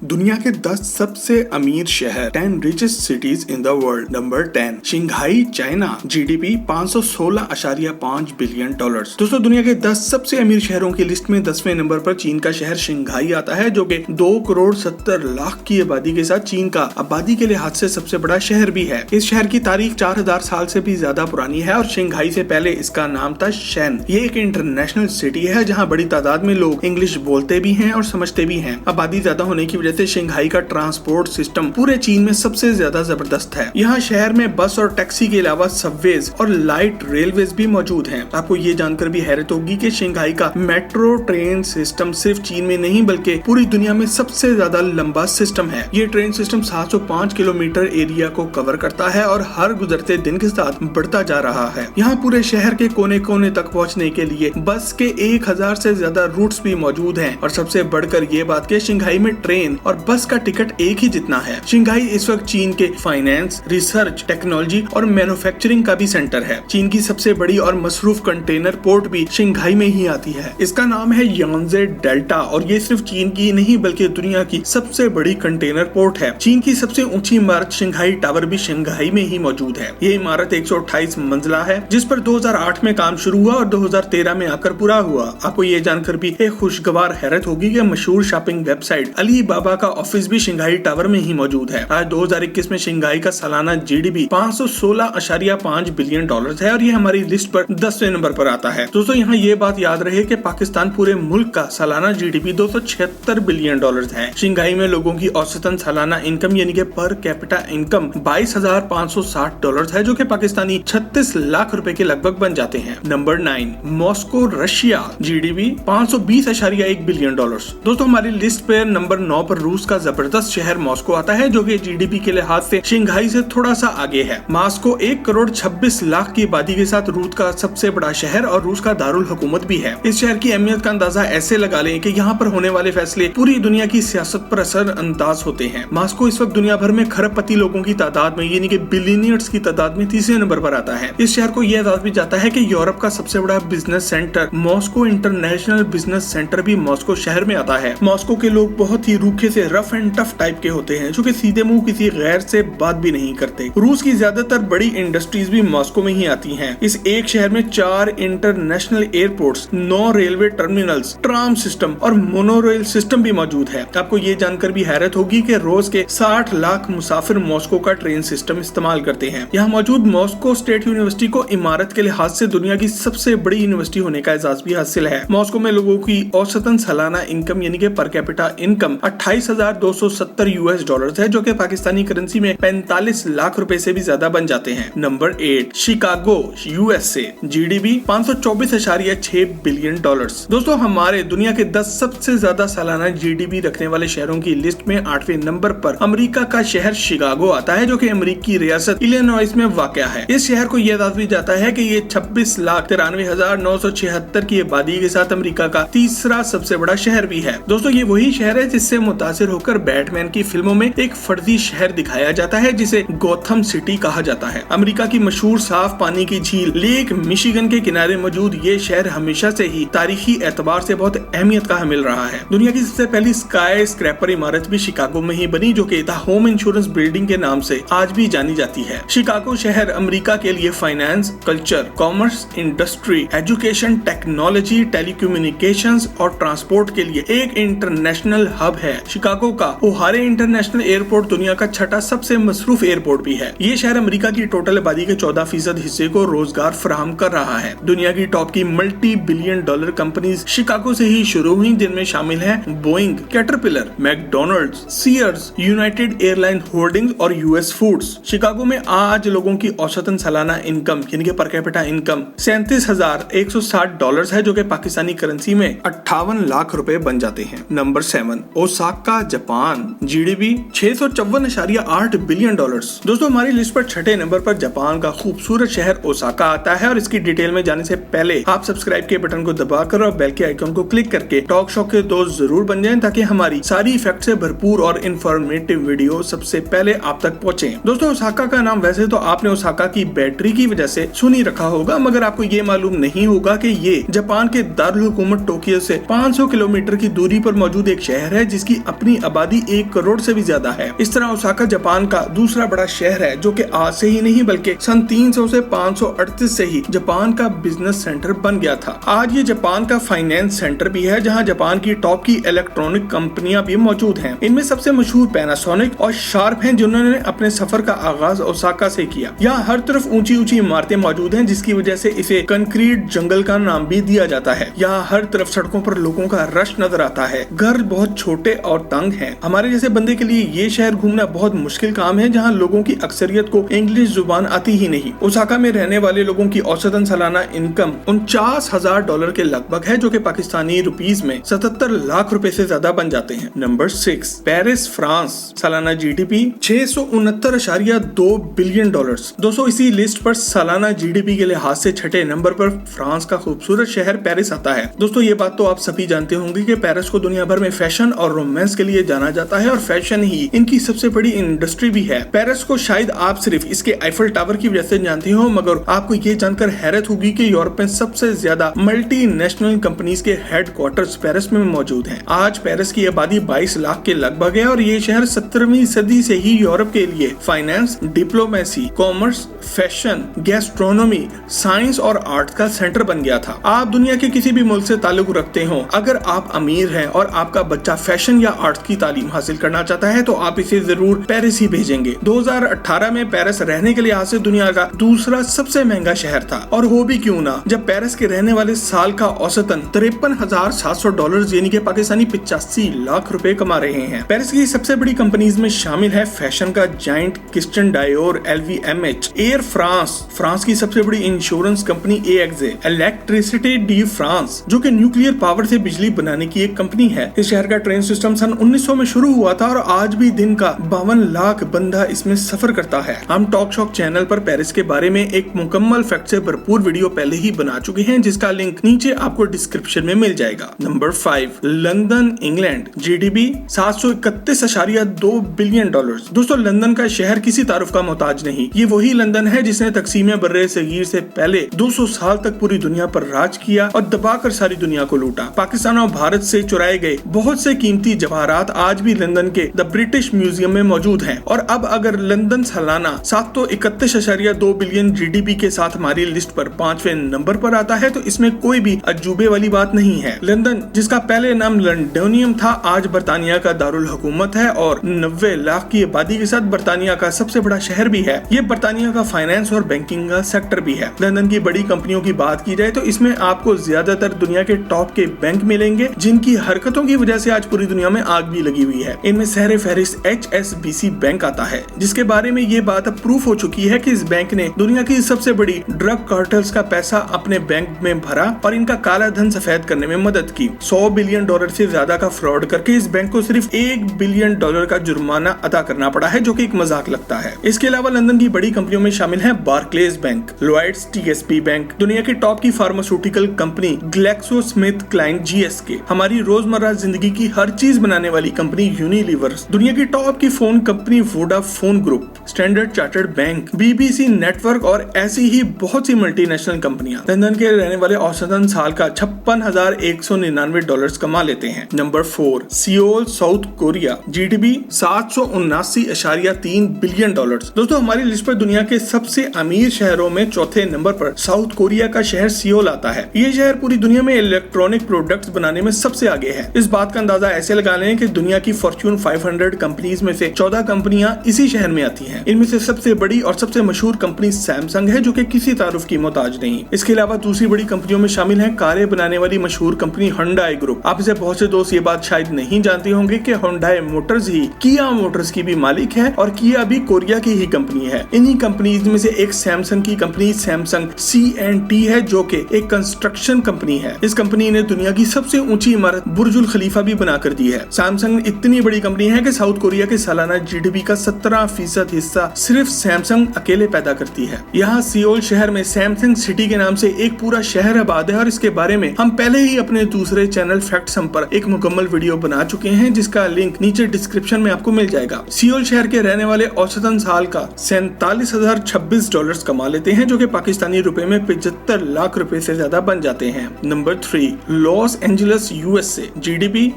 दुनिया के 10 सबसे अमीर शहर 10 richest cities in the world। Number 10 Shanghai China, GDP 516.5 billion dollars. दोस्तों दुनिया के 10 सबसे अमीर शहरों की लिस्ट में 10वें नंबर पर चीन का शहर शंघाई आता है, जो कि 2 करोड़ 70 लाख की आबादी के साथ चीन का आबादी के लिहाज से सबसे बड़ा शहर भी है। इस शहर की तारीख 4000 साल से भी ज्यादा पुरानी है और शंघाई से पहले इसका नाम था शेन। ये एक इंटरनेशनल सिटी है जहाँ बड़ी तादाद में लोग इंग्लिश बोलते भी हैं और समझते भी हैं। आबादी ज्यादा होने की जैसे शंघाई का ट्रांसपोर्ट सिस्टम पूरे चीन में सबसे ज्यादा जबरदस्त है। यहाँ शहर में बस और टैक्सी के अलावा सबवेज और लाइट रेलवेज भी मौजूद हैं। आपको ये जानकर भी हैरत होगी कि शंघाई का मेट्रो ट्रेन सिस्टम सिर्फ चीन में नहीं बल्कि पूरी दुनिया में सबसे ज्यादा लंबा सिस्टम है। ये ट्रेन सिस्टम 705 किलोमीटर एरिया को कवर करता है और हर गुजरते दिन के साथ बढ़ता जा रहा है। यहाँ पूरे शहर के कोने कोने तक पहुँचने के लिए बस के 1000 से ज्यादा रूट्स भी मौजूद हैं और सबसे बढ़कर ये बात कि शंघाई में ट्रेन और बस का टिकट एक ही जितना है। शंघाई इस वक्त चीन के फाइनेंस, रिसर्च, टेक्नोलॉजी और मैन्युफैक्चरिंग का भी सेंटर है। चीन की सबसे बड़ी और मसरूफ कंटेनर पोर्ट भी शंघाई में ही आती है। इसका नाम है यांग्जे डेल्टा और ये सिर्फ चीन की नहीं बल्कि दुनिया की सबसे बड़ी कंटेनर पोर्ट है। चीन की सबसे ऊंची इमारत शंघाई टावर भी शंघाई में ही मौजूद है। ये इमारत 128 मंजिला है, जिस पर 2008 में काम शुरू हुआ और 2013 में आकर पूरा हुआ। आपको ये जानकर भी एक खुशगवार हैरत होगी कि मशहूर शॉपिंग वेबसाइट अलीबाबा का ऑफिस भी शंघाई टावर में ही मौजूद है। आज 2021 में शंघाई का सालाना जीडीपी 516.5 बिलियन डॉलर्स है और ये हमारी लिस्ट पर 10वें नंबर पर आता है। दोस्तों यहाँ ये बात याद रहे कि पाकिस्तान पूरे मुल्क का सालाना जीडीपी 276 बिलियन डॉलर्स है। शंघाई में लोगों की औसतन सालाना इनकम यानी कि पर कैपिटा इनकम 22,560 डॉलर्स है, जो कि पाकिस्तानी 36 लाख रुपए के लगभग बन जाते हैं। Number 9 Moscow Russia, GDP 520.1 billion dollars. दोस्तों हमारी लिस्ट पे नंबर 9 पर रूस का जबरदस्त शहर मॉस्को आता है, जो कि जीडीपी के लिहाज से शंघाई से थोड़ा सा आगे है। मॉस्को 1 करोड़ 26 लाख की आबादी के साथ रूस का सबसे बड़ा शहर और रूस का दारुल हुकूमत भी है। इस शहर की अहमियत का अंदाजा ऐसे लगा लें कि यहाँ पर होने वाले फैसले पूरी दुनिया की सियासत पर असर अंदाज होते हैं। मॉस्को इस वक्त दुनिया भर में खरबपति लोगों की तादाद में यानी कि बिलियनियर्स की तादाद में 3रे नंबर पर आता है। इस शहर को यह एहसास भी जाता है कि यूरोप का सबसे बड़ा business centre Moscow international business centre भी मॉस्को शहर में आता है। मॉस्को के लोग बहुत ही रूखे से रफ एंड टफ टाइप के होते हैं, जो कि सीधे मुंह किसी गैर से बात भी नहीं करते। रूस की ज्यादातर बड़ी इंडस्ट्रीज भी मॉस्को में ही आती हैं। इस एक शहर में 4 international airports, 9 railway terminals, tram system और मोनोरेल सिस्टम भी मौजूद है। आपको ये जानकर भी हैरत होगी कि रोज के 60 लाख मुसाफिर मॉस्को का ट्रेन सिस्टम इस्तेमाल करते हैं। यहाँ मौजूद मॉस्को स्टेट यूनिवर्सिटी को इमारत के लिहाज से दुनिया की सबसे बड़ी यूनिवर्सिटी होने का एजाज भी हासिल है। मॉस्को में लोगों की औसतन सालाना इनकम यानी कि per capita income 28,270 US dollars है, जो कि पाकिस्तानी करेंसी में 45 लाख रुपए से भी ज्यादा बन जाते हैं। Number 8 Chicago USA, GDP 524.6 billion dollars. दोस्तों हमारे दुनिया के 10 सबसे ज्यादा सालाना जीडीपी रखने वाले शहरों की लिस्ट में 8वें नंबर पर अमेरिका का शहर शिकागो आता है, जो कि अमेरिकी रियासत इलिनॉइस में वाक़या है। इस शहर को यह दावा भी जाता है कि ये 26,93,976 की आबादी के साथ अमेरिका का तीसरा सबसे बड़ा शहर भी है। दोस्तों ये वही शहर है जिससे मुतासिर होकर बैटमैन की फिल्मों में एक फर्जी शहर दिखाया जाता है जिसे गोथम सिटी कहा जाता है। अमेरिका की मशहूर साफ पानी की झील लेक मिशिगन के किनारे मौजूद ये शहर हमेशा से ही तारीखी एतबार से बहुत अहमियत का हामिल रहा है। दुनिया की सबसे पहली स्काई स्क्रैपर इमारत भी शिकागो में ही बनी, जो कि द होम इंश्योरेंस बिल्डिंग के नाम से आज भी जानी जाती है। शिकागो शहर अमेरिका के लिए finance, culture, commerce, industry, education, technology, telecommunications और ट्रांसपोर्ट के लिए एक इंटरनेशनल हब है। शिकागो का ओहारे इंटरनेशनल एयरपोर्ट दुनिया का 6ठा सबसे मसरूफ एयरपोर्ट भी है। ये शहर अमेरिका की टोटल आबादी के 14% हिस्से को रोजगार फराहम कर रहा है। दुनिया की टॉप की multi billion dollar companies Chicago से ही शुरू हुई, जिनमें शामिल है Boeing, Caterpillar, McDonald's, Sears, United Airline Holdings और यूएस फूड्स। शिकागो में आज लोगों की औसतन सालाना इनकम यानी कि पर कैपिटा इनकम 37,160 डॉलर्स है, जो कि पाकिस्तानी करेंसी में 58 लाख रुपए बन जाते हैं। Number 7 Osaka Japan, GDP 654.8 billion dollars. दोस्तों हमारी लिस्ट पर 6ठे नंबर पर जापान का खूबसूरत शहर ओसाका आता है और इसकी डिटेल में जाने से पहले आप सब्सक्राइब के बटन को दबाकर और बेल के आइकन को क्लिक करके टॉक शो के दोस्त जरूर बन जाएं, ताकि हमारी सारी फैक्ट से भरपूर और इंफॉर्मेटिव वीडियो सबसे पहले आप तक पहुंचे। दोस्तों ओसाका का नाम वैसे तो आपने ओसाका की बैटरी की वजह से सुनी रखा होगा, मगर आपको ये मालूम नहीं होगा कि ये जापान के दारुल हुकूमत टोक्यो से 500 किलोमीटर की दूरी पर मौजूद एक शहर है जिसकी अपनी आबादी 1 करोड़ से भी ज्यादा है। इस तरह ओसाका जापान का दूसरा बड़ा शहर है जो कि आज से ही नहीं बल्कि सन 300 से 538 से ही जापान का बिजनेस सेंटर बन गया था। आज ये जापान का फाइनेंस सेंटर भी है जहां जापान की टॉप की इलेक्ट्रॉनिक कंपनियां भी मौजूद हैं। इनमें सबसे मशहूर पैनासोनिक और शार्प हैं जिन्होंने अपने सफर का आगाज ओसाका से किया। यहाँ हर तरफ ऊंची ऊंची इमारतें मौजूद हैं जिसकी वजह से इसे कंक्रीट जंगल का नाम भी दिया जाता है। यहाँ हर तरफ सड़कों पर लोगों का रश नजर आता है। घर बहुत छोटे और तंग हैं। हमारे जैसे बंदे के लिए ये शहर घूमना बहुत मुश्किल काम है जहाँ लोगों की अक्सरियत को इंग्लिश जुबान आती ही नहीं। ओसाका में रहने वाले लोगों की औसतन सालाना इनकम $49,000 के लगभग है जो कि पाकिस्तानी रुपीस में 77 लाख रुपए से ज्यादा बन जाते हैं। नंबर 6 पेरिस फ्रांस, सालाना जीडीपी $669.2 बिलियन। दोस्तों इसी लिस्ट पर सालाना जीडीपी के लिहाज से छठे नंबर पर फ्रांस का खूबसूरत शहर पेरिस आता है। दोस्तों ये बात तो आप सभी जानते होंगे कि पेरिस को दुनिया भर में फैशन और रोमांस के लिए जाना जाता है और फैशन ही इनकी सबसे बड़ी इंडस्ट्री भी है। पेरिस को शायद आप सिर्फ इसके आईफल टावर की वजह से जानते हो, मगर आपको ये जानकर हैरत होगी कि यूरोप में सबसे ज्यादा मल्टीनेशनल कंपनीज के हेडक्वार्टर्स पेरिस में मौजूद हैं। आज पेरिस की आबादी 22 लाख के लगभग है और ये शहर 17वीं सदी से ही यूरोप के लिए finance, diplomacy, commerce, fashion, gastronomy, science और आर्ट का सेंटर बन गया था। आप दुनिया के किसी भी मुल्क से ताल्लुक रखते हो, अगर आप अमीर हैं और आपका बच्चा फैशन या आर्ट की तालीम हासिल करना चाहता है तो आप इसे जरूर पेरिस ही भेजेंगे। 2018 में पेरिस रहने के लिहाज से दुनिया का दूसरा सबसे महंगा शहर था और हो भी क्यों ना, जब पेरिस के रहने वाले साल का औसतन $53,700 यानी कि पाकिस्तानी 85 लाख रुपए कमा रहे हैं। पेरिस की सबसे बड़ी कंपनीज में शामिल है फैशन का giant Christian Dior, LVMH, air France की सबसे बड़ी insurance company AXA, electricity D France जो कि न्यूक्लियर पावर से बिजली बनाने की एक कंपनी है। इस शहर का ट्रेन सिस्टम सन 1900 में शुरू हुआ था और आज भी दिन का 52 लाख बंदा इसमें सफर करता है। हम टॉक शॉक चैनल पर पेरिस के बारे में एक मुकम्मल फैक्ट से भरपूर वीडियो पहले ही बना चुके हैं जिसका लिंक नीचे आपको डिस्क्रिप्शन में मिल जाएगा। Number 5 London England, GDP $731.2 billion. दोस्तों लंदन का शहर किसी तारुफ का मोहताज नहीं। ये वही लंदन है जिसने तकसीम बर्रे सगीर से पहले 200 साल तक पूरी दुनिया पर राज किया और दबाकर सारी दुनिया को लूटा। पाकिस्तान और भारत से चुराए गए बहुत से कीमती जवाहरात आज भी लंदन के द ब्रिटिश म्यूजियम में मौजूद हैं। और अब अगर लंदन सालाना $731.2 बिलियन जीडीपी के साथ हमारी लिस्ट पर 5वें नंबर पर आता है तो इसमें कोई भी अजूबे वाली बात नहीं है। लंदन जिसका पहले नाम लंडोनियम था आज बरतानिया का दारुल हुकूमत है और 90 लाख की आबादी के साथ बरतानिया का सबसे बड़ा शहर भी है। ये बरतानिया का फाइनेंस और बैंकिंग का सेक्टर भी है। लंदन की बड़ी कंपनियों की बात की जाए तो इसमें आपको ज्यादातर दुनिया के टॉप के बैंक मिलेंगे जिनकी हरकतों की वजह से आज पूरी दुनिया में आग भी लगी हुई है। इनमें सहरे फहरिस्त HSBC बैंक आता है जिसके बारे में ये बात अब प्रूफ हो चुकी है कि इस बैंक ने दुनिया की सबसे बड़ी ड्रग कार्टेल्स का पैसा अपने बैंक में भरा और इनका काला धन सफेद करने में मदद की। $100 बिलियन से ज्यादा का फ्रॉड करके इस बैंक को सिर्फ $1 बिलियन का जुर्माना अदा करना पड़ा है जो कि एक मजाक लगता है। इसके अलावा लंदन की बड़ी कंपनियों में शामिल है Barclays bank, Lloyds TSP bank, दुनिया की टॉप की फार्मास्यूटिकल कंपनी GlaxoSmithKline GSK, हमारी रोजमर्रा जिंदगी की हर चीज बनाने वाली कंपनी यूनिलीवर, दुनिया की टॉप की phone company Vodafone group, standard chartered bank, BBC network और ऐसी ही बहुत सी मल्टीनेशनल कंपनियां लंदन के रहने वाले औसतन साल का $56,199 कमा लेते हैं। Number 4 Seoul south Korea, GDP $779.3 billion. दोस्तों हमारी लिस्ट पर दुनिया के सबसे अमीर शहरों में चौथे नंबर पर साउथ कोरिया का शहर सियोल आता है। ये शहर पूरी दुनिया में इलेक्ट्रॉनिक प्रोडक्ट्स बनाने में सबसे आगे है। इस बात का अंदाजा ऐसे लगा लें कि दुनिया की फॉर्च्यून 500 कंपनीज में से 14 कंपनियां इसी शहर में आती हैं। इनमें से सबसे बड़ी और सबसे मशहूर कंपनी सैमसंग है जो कि किसी तारुफ की मोहताज नहीं। इसके अलावा दूसरी बड़ी कंपनियों में शामिल है कारें बनाने वाली मशहूर कंपनी हुंडई ग्रुप। आप इसे बहुत से दोस्त ये बात शायद नहीं जानते होंगे कि हुंडई मोटर्स ही किया मोटर्स की भी मालिक है और किया भी कोरिया की ही कंपनी है। इन्हीं कंपनीज में से एक सैमसंग की कंपनी सैमसंग C&T है जो कि एक कंस्ट्रक्शन कंपनी है। इस कंपनी ने दुनिया की सबसे ऊंची इमारत बुर्जुल खलीफा भी बना कर दी है। सैमसंग इतनी बड़ी कंपनी है कि साउथ कोरिया के सालाना जीडीपी का 17% हिस्सा सिर्फ सैमसंग अकेले पैदा करती है। यहाँ सियोल शहर में सैमसंग सिटी के नाम से एक पूरा शहर आबाद है और इसके बारे में हम पहले ही अपने दूसरे चैनल फैक्ट्स हम पर एक मुकम्मल वीडियो बना चुके हैं जिसका लिंक नीचे डिस्क्रिप्शन में आपको मिल जाएगा। सियोल शहर के रहने वाले औसतन साल का $47,026 कमा लेते हैं जो कि पाकिस्तानी रुपए में 75 लाख रुपए से ज्यादा बन जाते हैं। Number 3 Los Angeles USA, GDP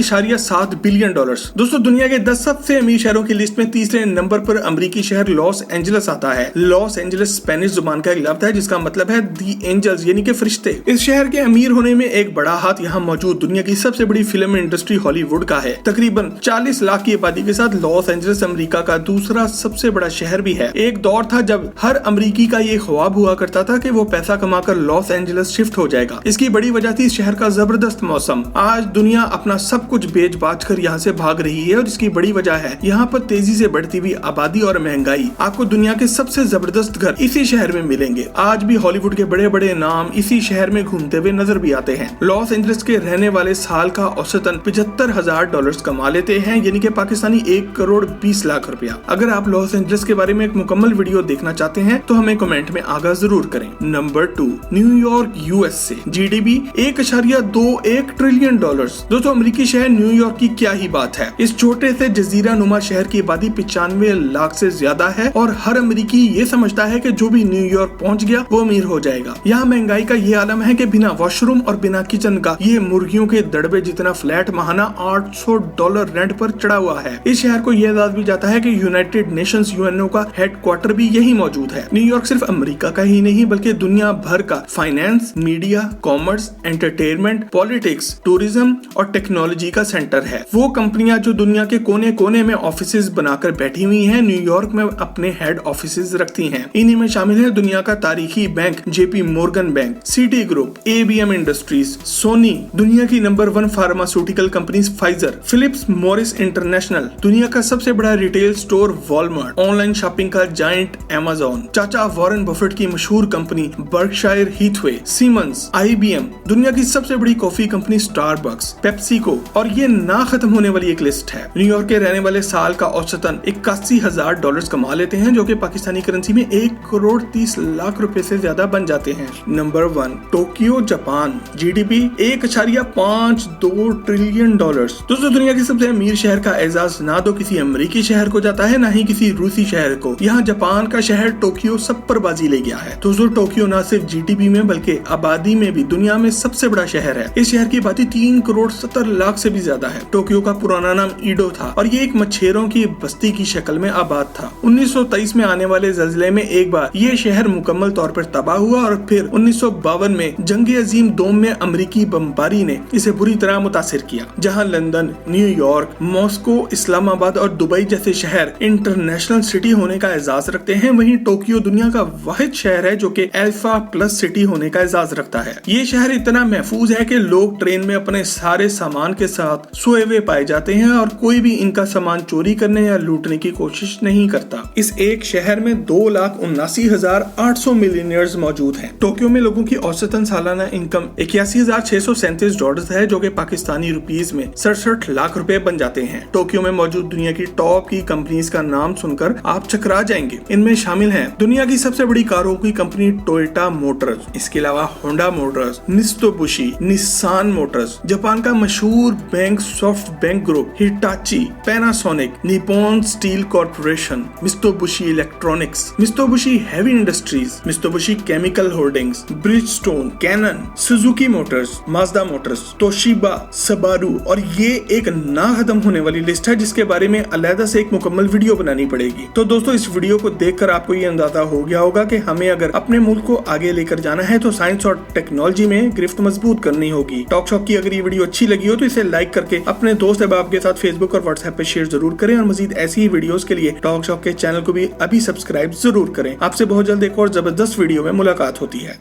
$82.7 billion. दोस्तों दुनिया के 10 सबसे अमीर शहरों की लिस्ट में तीसरे नंबर पर अमेरिकी शहर लॉस एंजलिस आता है। लॉस एंजलिस स्पेनिश जुबान का एक लफ्ज है जिसका मतलब है दी एंजल्स यानी कि फरिश्ते। इस शहर के अमीर होने में एक बड़ा हाथ यहाँ मौजूद दुनिया की सबसे बड़ी फिल्म इंडस्ट्री हॉलीवुड का है। तकरीबन 40 लाख की आबादी के साथ लॉस एंजलिस अमेरिका का दूसरा सबसे बड़ा शहर भी है। एक दौर था जब हर अमेरिकी का ये ख्वाब हुआ करता था कि वो पैसा कमाकर लॉस एंजलिस शिफ्ट हो जाएगा। इसकी बड़ी वजह थी शहर का जबरदस्त मौसम। आज दुनिया अपना सब कुछ बेच बाच कर यहाँ से भाग रही है और इसकी बड़ी वजह है यहाँ पर तेजी से बढ़ती हुई आबादी और महंगाई। आपको दुनिया के सबसे जबरदस्त घर इसी शहर में मिलेंगे। आज भी हॉलीवुड के बड़े बड़े नाम इसी शहर में घूमते हुए नजर भी आते हैं। लॉस एंजलिस के रहने वाले साल का औसतन $75,000 कमा लेते हैं, यानी कि पाकिस्तानी 1,20,00,000 रुपया। अगर आप लॉस एंजलिस के बारे में एक मुकम्मल वीडियो देखना चाहते हैं तो हमें कमेंट में आगाह जरूर करें। Number 2, New York USA. GDP $1.21 trillion. दोस्तों अमेरिकी शहर न्यूयॉर्क की क्या ही बात है। इस छोटे से जजीरा नुमा शहर की आबादी 95 लाख से ज्यादा है और हर अमेरिकी ये समझता है कि जो भी न्यूयॉर्क पहुंच गया वो अमीर हो जाएगा। यहाँ महंगाई का ये आलम है कि बिना वॉशरूम और बिना किचन का ये मुर्गियों के दड़बे जितना फ्लैट महाना $800 रेंट पर चढ़ा हुआ है। इस शहर को यह दाद भी जाता है कि यूनाइटेड नेशंस यूएनओ का हेडक्वार्टर भी यही मौजूद है। न्यूयॉर्क सिर्फ अमेरिका का ही नहीं बल्कि दुनिया भर का finance, media, commerce, entertainment, politics, tourism और टेक्नोलॉजी का सेंटर है। वो कंपनियां जो दुनिया के कोने कोने में ऑफिसेज बनाकर बैठी हुई हैं, न्यूयॉर्क में अपने हेड ऑफिसेज रखती हैं। इन्हीं में शामिल है दुनिया का तारीखी bank JP Morgan bank, Citi Group, ABM industries, Sony, दुनिया की number 1 pharmaceutical companies Pfizer, Philip Morris International, दुनिया का सबसे बड़ा retail store Walmart, online shopping का जायंट अमेज़न, चाचा वॉरेन बफेट की मशहूर company Berkshire Hathaway, Siemens, IBM, दुनिया की सबसे बड़ी कॉफी कंपनी स्टारबक्स, पेप्सिको और ये ना खत्म होने वाली एक लिस्ट है। न्यूयॉर्क के रहने वाले साल का औसतन $81,000 कमा लेते हैं जो कि पाकिस्तानी करेंसी में $1,30,00,000 रुपए से ज्यादा बन जाते हैं। Number 1, Tokyo Japan. GDP $1.52 trillion. दोस्तों दुनिया के सबसे अमीर शहर का एजाज ना तो किसी अमेरिकी शहर को जाता है ना ही किसी रूसी शहर को। यहाँ जापान का शहर टोक्यो सब पर बाजी ले गया है। दोस्तों टोक्यो न सिर्फ जीडीपी में बल्कि आबादी में भी दुनिया में सबसे बड़ा शहर है। इस शहर की आबादी 3,70,00,000 से भी ज्यादा है। टोक्यो का पुराना नाम ईडो था और ये एक मच्छरों की बस्ती की शक्ल में आबाद था। 1923 में आने वाले ज़ल्ज़ले में एक बार ये शहर मुकम्मल तौर पर तबाह हुआ और फिर 1952 में जंग अजीम दोम में अमेरिकी बमबारी ने इसे बुरी तरह मुतासिर किया। जहां लंदन, न्यूयॉर्क, मॉस्को, इस्लामाबाद और दुबई जैसे शहर इंटरनेशनल सिटी होने का एजाज रखते हैं, वहीं टोक्यो दुनिया का वाहिद शहर है जो कि अल्फा प्लस सिटी होने का एजाज रखता है। ये शहर इतना महफूज है कि लोग ट्रेन में अपने सारे सामान के साथ सोए हुए पाए जाते हैं और कोई भी इनका सामान चोरी करने या लूटने की कोशिश नहीं करता। इस एक शहर में 2,79,800 मिलियनियर्स मौजूद हैं। टोक्यो में लोगों की औसतन सालाना इनकम $81,637 है जो कि पाकिस्तानी रुपीस में 67 लाख रुपए बन जाते हैं। टोक्यो में मौजूद दुनिया की टॉप की कंपनीज का नाम सुनकर आप चकरा जाएंगे। इनमें शामिल हैं दुनिया की सबसे बड़ी कारों की कंपनी टोयोटा मोटर्स, इसके अलावा Honda Motors, Mitsubishi, Nissan Motors, Japan का मशहूर bank SoftBank Group, Hitachi, Panasonic, Nippon Steel Corporation, Mitsubishi Electronics, Mitsubishi Heavy Industries, Mitsubishi Chemical Holdings, Bridgestone, Canon, Suzuki Motors, Mazda Motors, Toshiba, Subaru और ये एक ना खत्म होने वाली list है जिसके बारे में अलहदा से एक मुकम्मल वीडियो बनानी पड़ेगी। तो दोस्तों इस वीडियो को देखकर आपको ये अंदाजा हो गया होगा कि हमें अगर अपने मुल्क को आगे लेकर जाना है तो साइंस और टेक्नोलॉजी में गिरफ्त मजबूत करनी होगी। टॉक शॉप की अगर ये वीडियो अच्छी लगी हो तो इसे लाइक करके अपने दोस्त अहबाब के साथ फेसबुक और व्हाट्सएप पे शेयर जरूर करें और मजीद ऐसी ही वीडियोस के लिए टॉक शॉप के चैनल को भी अभी सब्सक्राइब जरूर करें। आपसे बहुत जल्द एक और जबरदस्त वीडियो में मुलाकात होती है।